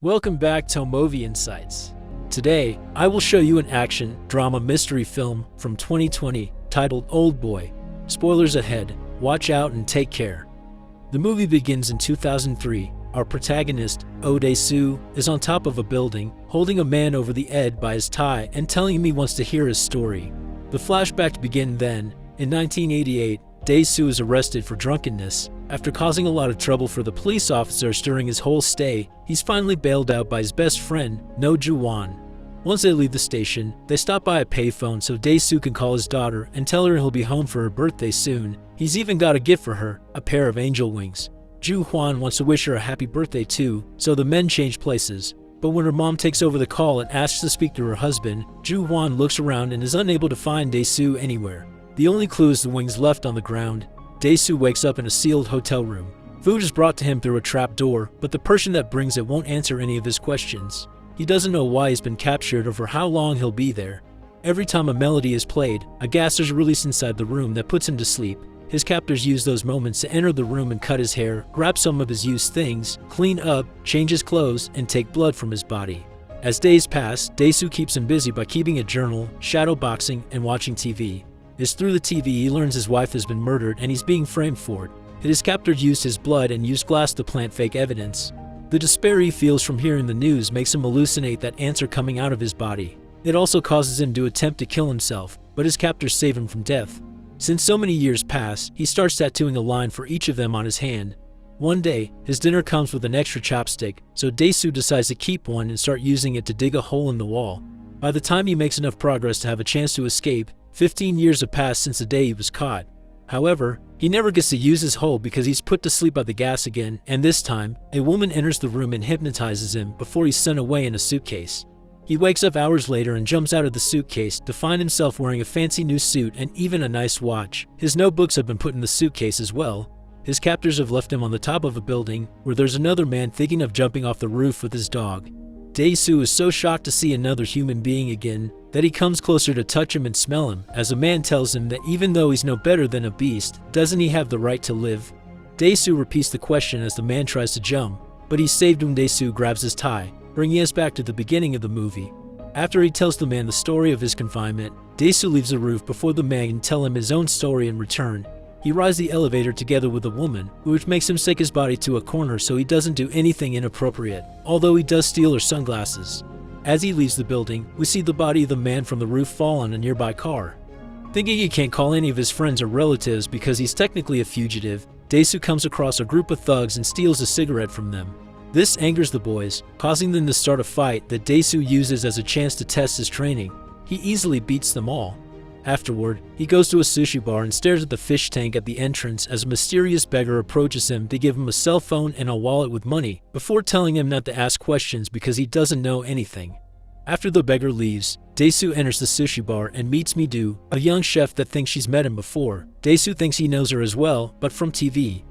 Welcome back to Movie Insights. Today, I will show you an action drama mystery film from 2020 titled Old Boy. Spoilers ahead, watch out and take care. The movie begins in 2003. Our protagonist, Ode-soo, is on top of a building, holding a man over the edge by his tie and telling him he wants to hear his story. The flashbacks begin then. In 1988, Dae-soo is arrested for drunkenness. After causing a lot of trouble for the police officers during his whole stay, he's finally bailed out by his best friend, No Ju-won. Once they leave the station, they stop by a payphone so Dae-soo can call his daughter and tell her he'll be home for her birthday soon. He's even got a gift for her, a pair of angel wings. Ju-hwan wants to wish her a happy birthday too, so the men change places. But when her mom takes over the call and asks to speak to her husband, Ju-hwan looks around and is unable to find Dae-soo anywhere. The only clue is the wings left on the ground. Dae-soo wakes up in a sealed hotel room. Food is brought to him through a trap door, but the person that brings it won't answer any of his questions. He doesn't know why he's been captured or for how long he'll be there. Every time a melody is played, a gas is released inside the room that puts him to sleep. His captors use those moments to enter the room and cut his hair, grab some of his used things, clean up, change his clothes, and take blood from his body. As days pass, Dae-soo keeps him busy by keeping a journal, shadow boxing, and watching TV. It's through the TV he learns his wife has been murdered and he's being framed for it. His captors used his blood and used glass to plant fake evidence. The despair he feels from hearing the news makes him hallucinate that ants are coming out of his body. It also causes him to attempt to kill himself, but his captors save him from death. Since so many years pass, he starts tattooing a line for each of them on his hand. One day, his dinner comes with an extra chopstick, so Dae-soo decides to keep one and start using it to dig a hole in the wall. By the time he makes enough progress to have a chance to escape, 15 years have passed since the day he was caught. However, he never gets to use his hole because he's put to sleep by the gas again, and this time, a woman enters the room and hypnotizes him before he's sent away in a suitcase. He wakes up hours later and jumps out of the suitcase to find himself wearing a fancy new suit and even a nice watch. His notebooks have been put in the suitcase as well. His captors have left him on the top of a building where there's another man thinking of jumping off the roof with his dog. Dae-soo is so shocked to see another human being again that he comes closer to touch him and smell him, as a man tells him that even though he's no better than a beast, doesn't he have the right to live? Dae-soo repeats the question as the man tries to jump, but he's saved when Dae-soo grabs his tie, bringing us back to the beginning of the movie. After he tells the man the story of his confinement, Dae-soo leaves the roof before the man can tell him his own story in return. He rides the elevator together with a woman, which makes him stick his body to a corner so he doesn't do anything inappropriate, although he does steal her sunglasses. As he leaves the building, we see the body of the man from the roof fall on a nearby car. Thinking he can't call any of his friends or relatives because he's technically a fugitive, Dae-soo comes across a group of thugs and steals a cigarette from them. This angers the boys, causing them to start a fight that Dae-soo uses as a chance to test his training. He easily beats them all. Afterward, he goes to a sushi bar and stares at the fish tank at the entrance as a mysterious beggar approaches him to give him a cell phone and a wallet with money, before telling him not to ask questions because he doesn't know anything. After the beggar leaves, Dae-soo enters the sushi bar and meets Mi-do, a young chef that thinks she's met him before. Dae-soo thinks he knows her as well, but from TV.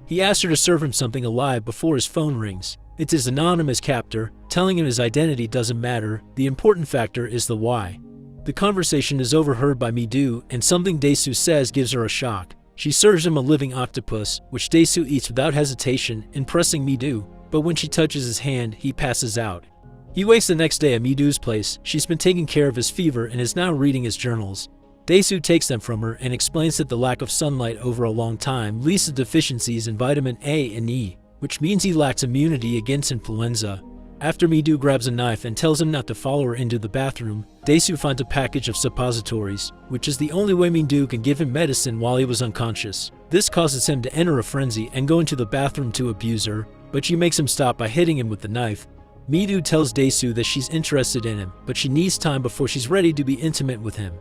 He asks her to serve him something alive before his phone rings. It's his anonymous captor, telling him his identity doesn't matter, the important factor is the why. The conversation is overheard by Mi-do, and something Dae-soo says gives her a shock. She serves him a living octopus, which Dae-soo eats without hesitation, impressing Mi-do, but when she touches his hand, he passes out. He wakes the next day at Mi-do's place. She's been taking care of his fever and is now reading his journals. Dae-soo takes them from her and explains that the lack of sunlight over a long time leads to deficiencies in vitamin A and E, which means he lacks immunity against influenza. After Mi-do grabs a knife and tells him not to follow her into the bathroom, Dae-soo finds a package of suppositories, which is the only way Mi-do can give him medicine while he was unconscious. This causes him to enter a frenzy and go into the bathroom to abuse her, but she makes him stop by hitting him with the knife. Mi-do tells Dae-soo that she's interested in him, but she needs time before she's ready to be intimate with him.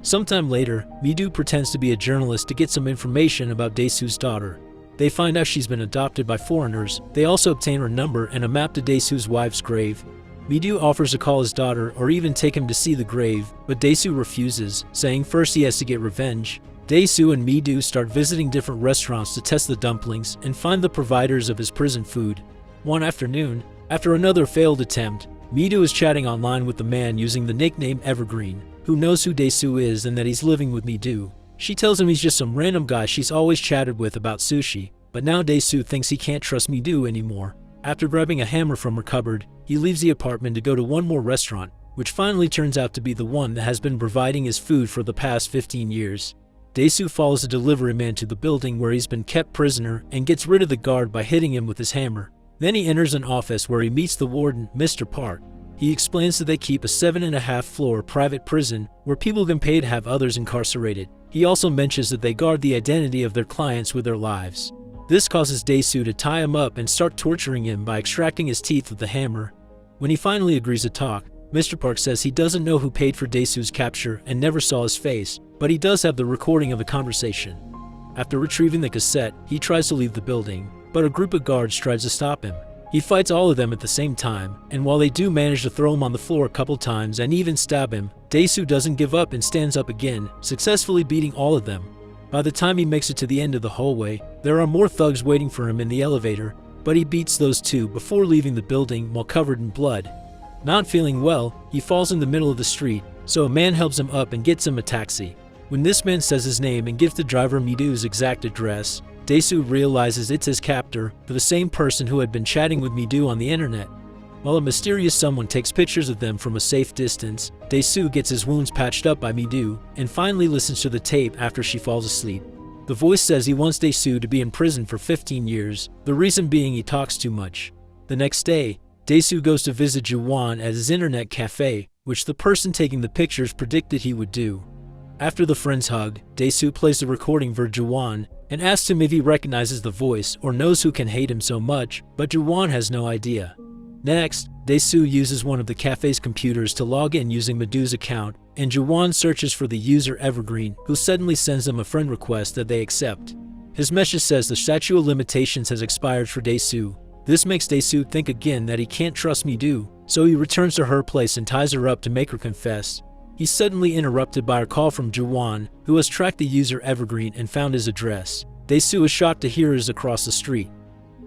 Sometime later, Mi-do pretends to be a journalist to get some information about Dae-soo's daughter. They find out she's been adopted by foreigners. They also obtain her number and a map to Dae-soo's wife's grave. Mi-do offers to call his daughter or even take him to see the grave, but Dae-soo refuses, saying first he has to get revenge. Dae-soo and Mi-do start visiting different restaurants to test the dumplings and find the providers of his prison food. One afternoon, after another failed attempt, Mi-do is chatting online with the man using the nickname Evergreen, who knows who Dae-soo is and that he's living with Mi-do. She tells him he's just some random guy she's always chatted with about sushi, but now Dae-soo thinks he can't trust Mi-do anymore. After grabbing a hammer from her cupboard, he leaves the apartment to go to one more restaurant, which finally turns out to be the one that has been providing his food for the past 15 years. Dae-soo follows a delivery man to the building where he's been kept prisoner and gets rid of the guard by hitting him with his hammer. Then he enters an office where he meets the warden, Mr. Park. He explains that they keep a 7.5-floor private prison where people can pay to have others incarcerated. He also mentions that they guard the identity of their clients with their lives. This causes Dae-soo to tie him up and start torturing him by extracting his teeth with the hammer. When he finally agrees to talk, Mr. Park says he doesn't know who paid for Dae-soo's capture and never saw his face, but he does have the recording of the conversation. After retrieving the cassette, he tries to leave the building, but a group of guards tries to stop him. He fights all of them at the same time, and while they do manage to throw him on the floor a couple times and even stab him, Dae-soo doesn't give up and stands up again, successfully beating all of them. By the time he makes it to the end of the hallway, there are more thugs waiting for him in the elevator, but he beats those two before leaving the building while covered in blood. Not feeling well, he falls in the middle of the street, so a man helps him up and gets him a taxi. When this man says his name and gives the driver Mi-doo's exact address, Dae-soo realizes it's his captor, the same person who had been chatting with Mi-doo on the internet. While a mysterious someone takes pictures of them from a safe distance, Dae-soo gets his wounds patched up by Mi-doo and finally listens to the tape after she falls asleep. The voice says he wants Dae-soo to be in prison for 15 years, the reason being he talks too much. The next day, Dae-soo goes to visit Ju-won at his internet cafe, which the person taking the pictures predicted he would do. After the friends hug, Dae-soo plays the recording for Ju-won and asks him if he recognizes the voice or knows who can hate him so much, but Ju-won has no idea. Next, Dae-soo uses one of the cafe's computers to log in using Mi-doo's account, and Ju-won searches for the user Evergreen, who suddenly sends them a friend request that they accept. His message says the statute of limitations has expired for Dae-soo. This makes Dae-soo think again that he can't trust Mi-doo, so he returns to her place and ties her up to make her confess. He's suddenly interrupted by a call from Ju-won, who has tracked the user Evergreen and found his address. Dae-soo is shocked to hear it is across the street.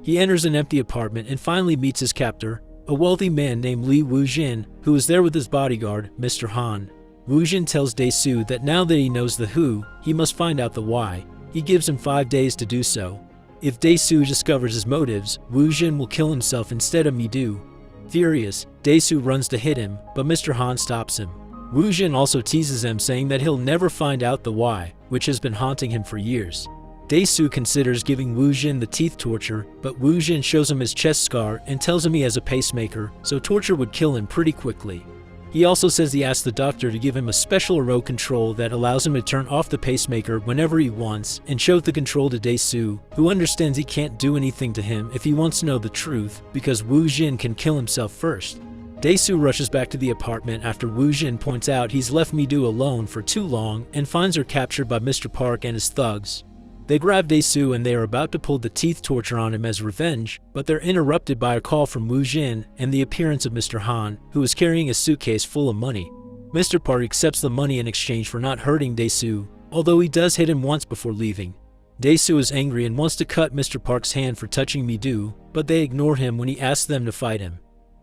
He enters an empty apartment and finally meets his captor, a wealthy man named Lee Woo-jin, who is there with his bodyguard, Mr. Han. Woo-jin tells Dae-soo that now that he knows the who, he must find out the why. He gives him 5 days to do so. If Dae-soo discovers his motives, Woo-jin will kill himself instead of Mi-doo. Furious, Dae-soo runs to hit him, but Mr. Han stops him. Woo-jin also teases him, saying that he'll never find out the why, which has been haunting him for years. Dae-soo considers giving Woo-jin the teeth torture, but Woo-jin shows him his chest scar and tells him he has a pacemaker, so torture would kill him pretty quickly. He also says he asked the doctor to give him a special remote control that allows him to turn off the pacemaker whenever he wants, and showed the control to Dae-soo, who understands he can't do anything to him if he wants to know the truth, because Woo-jin can kill himself first. Dae-soo rushes back to the apartment after Woo-jin points out he's left Mi-doo alone for too long and finds her captured by Mr. Park and his thugs. They grab Dae-soo and they are about to pull the teeth torture on him as revenge, but they're interrupted by a call from Woo-jin and the appearance of Mr. Han, who is carrying a suitcase full of money. Mr. Park accepts the money in exchange for not hurting Dae-soo, although he does hit him once before leaving. Dae-soo is angry and wants to cut Mr. Park's hand for touching Mi-doo, but they ignore him when he asks them to fight him.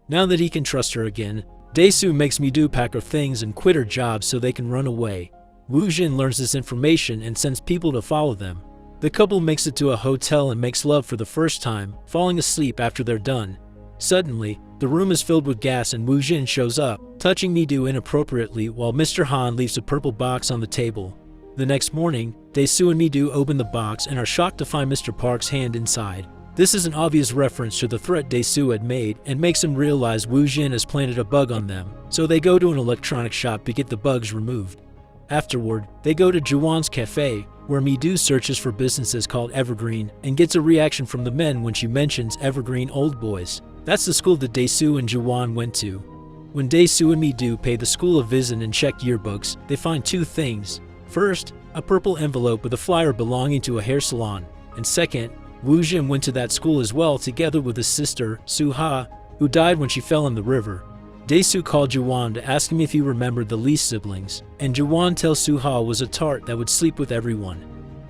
Now that he can trust her again, Dae-soo makes Mi-doo pack her things and quit her job so they can run away. Woo-jin learns this information and sends people to follow them. The couple makes it to a hotel and makes love for the first time, falling asleep after they're done. Suddenly, the room is filled with gas and Woo-jin shows up, touching Mi-doo inappropriately while Mr. Han leaves a purple box on the table. The next morning, Dae-soo and Mi-doo open the box and are shocked to find Mr. Park's hand inside. This is an obvious reference to the threat Dae-soo had made and makes him realize Woo-jin has planted a bug on them, so they go to an electronic shop to get the bugs removed. Afterward, they go to Ju-won's cafe, where Mi-doo searches for businesses called Evergreen and gets a reaction from the men when she mentions Evergreen Old Boys. That's the school that Dae-soo and Ju-won went to. When Dae-soo and Mi-doo pay the school a visit and check yearbooks, they find 2 things. First, a purple envelope with a flyer belonging to a hair salon, and second, Woo-jin went to that school as well together with his sister, Soo-ha, who died when she fell in the river. Dae-soo called Ju-won to ask him if he remembered the Lee siblings, and Ju-won tells Soo-ha was a tart that would sleep with everyone.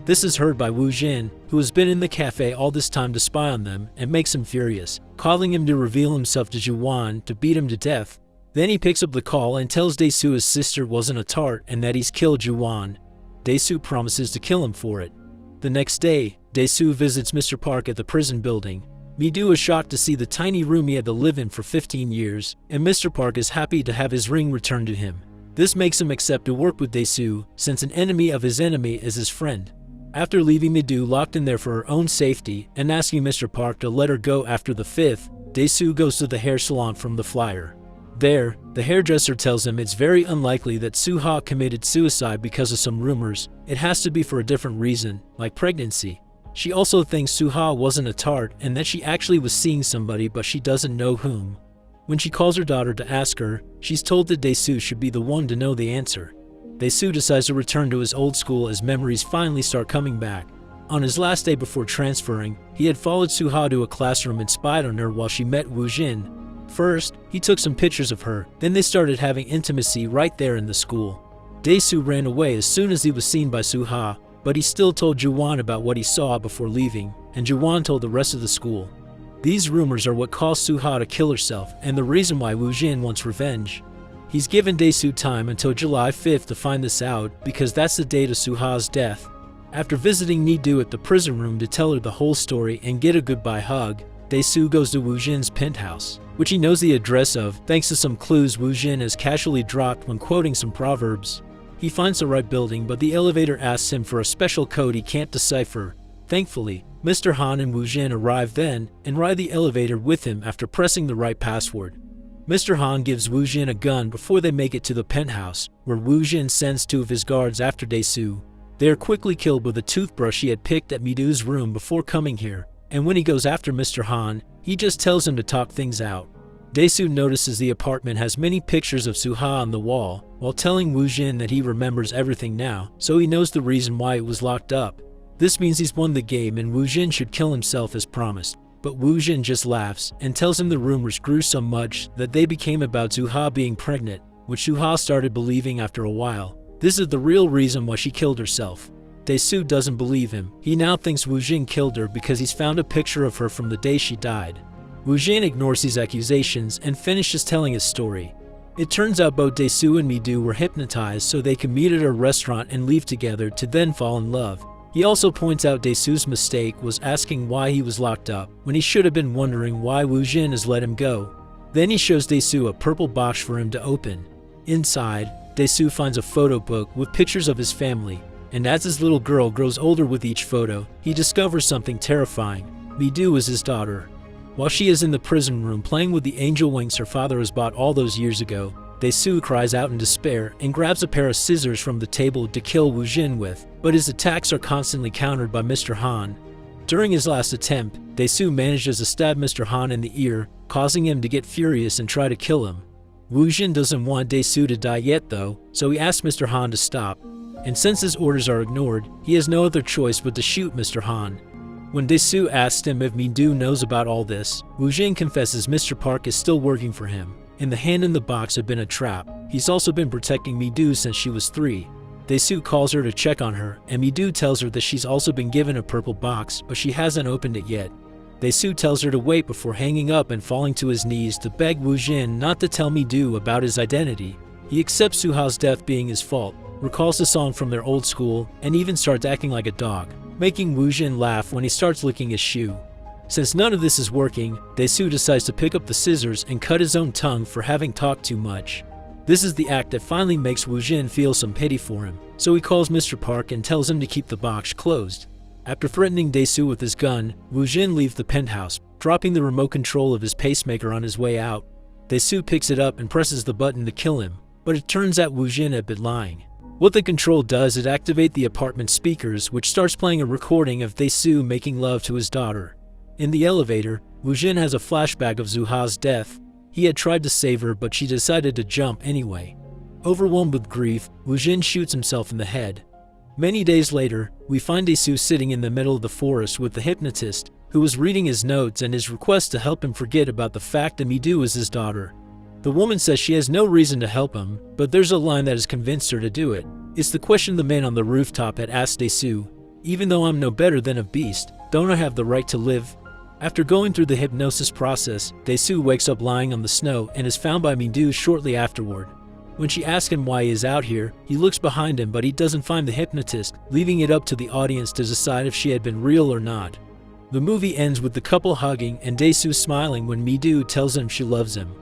This is heard by Woo-jin, who has been in the cafe all this time to spy on them, and makes him furious, calling him to reveal himself to Ju-won to beat him to death. Then he picks up the call and tells Dae-soo his sister wasn't a tart and that he's killed Ju-won. Dae-soo promises to kill him for it. The next day, Dae-soo visits Mr. Park at the prison building. Mi-do is shocked to see the tiny room he had to live in for 15 years, and Mr. Park is happy to have his ring returned to him. This makes him accept to work with Dae-soo, since an enemy of his enemy is his friend. After leaving Mi-do locked in there for her own safety and asking Mr. Park to let her go after the 5th, Dae-soo goes to the hair salon from the flyer. There, the hairdresser tells him it's very unlikely that Soo-ha committed suicide because of some rumors. It has to be for a different reason, like pregnancy. She also thinks Soo-ha wasn't a tart and that she actually was seeing somebody, but she doesn't know whom. When she calls her daughter to ask her, she's told that Dae-soo should be the one to know the answer. Dae-soo decides to return to his old school as memories finally start coming back. On his last day before transferring, he had followed Soo-ha to a classroom and spied on her while she met Woo-jin. First, he took some pictures of her, then they started having intimacy right there in the school. Dae-soo ran away as soon as he was seen by Soo-ha, but he still told Ju-won about what he saw before leaving, and Ju-won told the rest of the school. These rumors are what caused Soo-ha to kill herself and the reason why Woo-jin wants revenge. He's given Dae-soo time until July 5th to find this out because that's the date of Soo-ha's death. After visiting Mi-do at the prison room to tell her the whole story and get a goodbye hug, Dae-soo goes to Woo-jin's penthouse, which he knows the address of thanks to some clues Woo-jin has casually dropped when quoting some proverbs. He finds the right building, but the elevator asks him for a special code he can't decipher. Thankfully, Mr. Han and Woo-jin arrive then and ride the elevator with him after pressing the right password. Mr. Han gives Woo-jin a gun before they make it to the penthouse, where Woo-jin sends 2 of his guards after Dae-soo. They are quickly killed with a toothbrush he had picked at Mi-do's room before coming here, and when he goes after Mr. Han, he just tells him to talk things out. Dae-soo notices the apartment has many pictures of Soo-ha on the wall, while telling Woo-jin that he remembers everything now, so he knows the reason why it was locked up. This means he's won the game and Woo-jin should kill himself as promised. But Woo-jin just laughs and tells him the rumors grew so much that they became about Soo-ha being pregnant, which Soo-ha started believing after a while. This is the real reason why she killed herself. Dae-soo doesn't believe him. He now thinks Woo-jin killed her because he's found a picture of her from the day she died. Woo-jin ignores these accusations and finishes telling his story. It turns out both Dae-soo and Mi-do were hypnotized so they could meet at a restaurant and leave together to then fall in love. He also points out Dae-soo's mistake was asking why he was locked up, when he should have been wondering why Woo-jin has let him go. Then he shows Dae-soo a purple box for him to open. Inside, Dae-soo finds a photo book with pictures of his family, and as his little girl grows older with each photo, he discovers something terrifying. Mi-do is his daughter. While she is in the prison room playing with the angel wings her father has bought all those years ago, Dae-soo cries out in despair and grabs a pair of scissors from the table to kill Woo-jin with, but his attacks are constantly countered by Mr. Han. During his last attempt, Dae-soo manages to stab Mr. Han in the ear, causing him to get furious and try to kill him. Woo-jin doesn't want Dae-soo to die yet though, so he asks Mr. Han to stop. And since his orders are ignored, he has no other choice but to shoot Mr. Han. When Dae-soo asks him if Mi-do knows about all this, Woo-jin confesses Mr. Park is still working for him, and the hand in the box had been a trap. He's also been protecting Mi-do since she was 3. Dae-soo calls her to check on her, and Mi-do tells her that she's also been given a purple box, but she hasn't opened it yet. Dae-soo tells her to wait before hanging up and falling to his knees to beg Woo-jin not to tell Mi-do about his identity. He accepts Soo-ha's death being his fault, recalls the song from their old school, and even starts acting like a dog, making Woo-jin laugh when he starts licking his shoe. Since none of this is working, Dae-soo decides to pick up the scissors and cut his own tongue for having talked too much. This is the act that finally makes Woo-jin feel some pity for him, so he calls Mr. Park and tells him to keep the box closed. After threatening Dae-soo with his gun, Woo-jin leaves the penthouse, dropping the remote control of his pacemaker on his way out. Dae-soo picks it up and presses the button to kill him, but it turns out Woo-jin had been lying. What the control does is activate the apartment speakers, which starts playing a recording of Dae-soo making love to his daughter. In the elevator, Woo-jin has a flashback of Soo-ha's death. He had tried to save her, but she decided to jump anyway. Overwhelmed with grief, Woo-jin shoots himself in the head. Many days later, we find Dae-soo sitting in the middle of the forest with the hypnotist, who was reading his notes and his request to help him forget about the fact that Mi-do is his daughter. The woman says she has no reason to help him, but there's a line that has convinced her to do it. It's the question the man on the rooftop had asked Dae-soo. Even though I'm no better than a beast, don't I have the right to live? After going through the hypnosis process, Dae-soo wakes up lying on the snow and is found by Mi-do shortly afterward. When she asks him why he is out here, he looks behind him but he doesn't find the hypnotist, leaving it up to the audience to decide if she had been real or not. The movie ends with the couple hugging and Dae-soo smiling when Mi-do tells him she loves him.